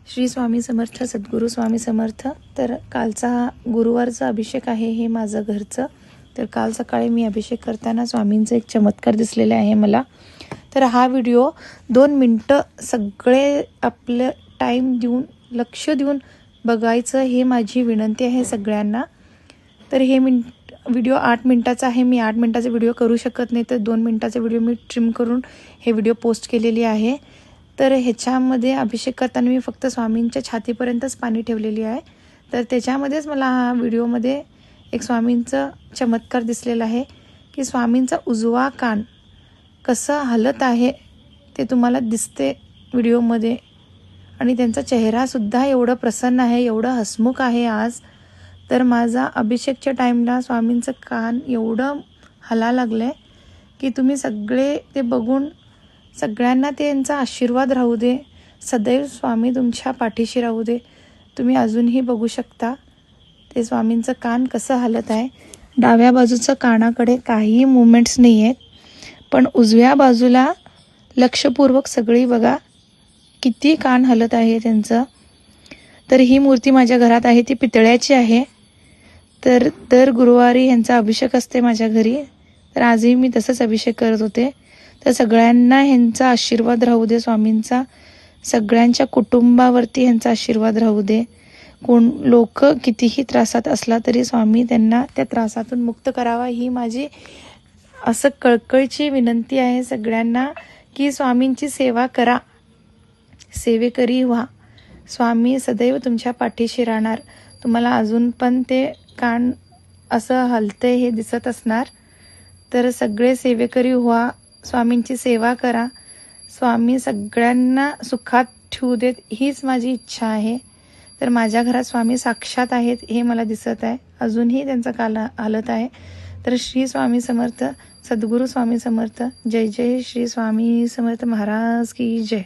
श्री स्वामी समर्थ, सद्गुरू स्वामी समर्थ। तर कालचा गुरुवारचा अभिषेक आहे हे माझं घरचं। तर काल सकाळी मी अभिषेक करताना स्वामींचा एक चमत्कार दिसलेला आहे मला। तर हा व्हिडिओ 2 मिनटं सगळे आपलं टाईम देऊन लक्ष देऊन बघायचं हे माझी विनंती आहे सगळ्यांना। तर हे व्हिडिओ 8 मिनटाचा आहे। मी 8 मिनटाचा व्हिडिओ करू शकत नाही, तर 2 मिनटाचा व्हिडिओ मी ट्रिम करून हे व्हिडिओ पोस्ट केलेली आहे। तर ह्याच्यामध्ये अभिषेक करताना मी फक्त स्वामींच्या छातीपर्यंतच पाणी ठेवलेली आहे। तर त्याच्यामध्येच मला हा व्हिडिओमध्ये एक स्वामींचं चमत्कार दिसलेला आहे की स्वामींचा उजवा कान कसं हलत आहे ते तुम्हाला दिसते व्हिडिओमध्ये। आणि त्यांचा चेहरासुद्धा एवढं प्रसन्न आहे, एवढं हसमुख आहे आज। तर माझा अभिषेकच्या टाईमला स्वामींचं कान एवढं हला लागलं की तुम्ही सगळे ते बघून सगळ्यांना त्यांचा आशीर्वाद राहू दे। सदैव स्वामी तुमच्या पाठीशी राहू दे। तुम्ही अजूनही बघू शकता ते स्वामींचं कान कसं हलत आहे। डाव्या बाजूचं कानाकडे काही मुवमेंट्स नाही आहेत, पण उजव्या बाजूला लक्षपूर्वक सगळी बघा किती कान हलत आहे त्यांचं। तर ही मूर्ती माझ्या घरात आहे, ती पितळ्याची आहे। तर दर गुरुवारी यांचा अभिषेक असते माझ्या घरी। तर आजही मी तसंच अभिषेक करत होते। तर सगळ्यांना ह्यांचा आशीर्वाद राहू दे स्वामींचा, सगळ्यांच्या कुटुंबावरती ह्यांचा आशीर्वाद राहू दे। कोण लोक कितीही त्रासात असला तरी स्वामी त्यांना त्या त्रासातून मुक्त करावा ही माझी असं कळकळीची विनंती आहे सगळ्यांना की स्वामींची सेवा करा, सेवेकरी व्हा। स्वामी सदैव तुमच्या पाठीशी राहणार। तुम्हाला अजून पण ते कान असं हलते हे दिसत असणार। तर सगळे सेवेकरी व्हा, स्वामींची सेवा करा। स्वामी सगळ्यांना सुखात ठेवू देत हीच माझी इच्छा आहे। तर माझ्या घरात स्वामी साक्षात आहेत हे मला दिसत आहे, अजूनही त्यांचा कान हलत आहे। तर श्री स्वामी समर्थ, सद्गुरू स्वामी समर्थ। जय जय श्री स्वामी समर्थ महाराज की जय।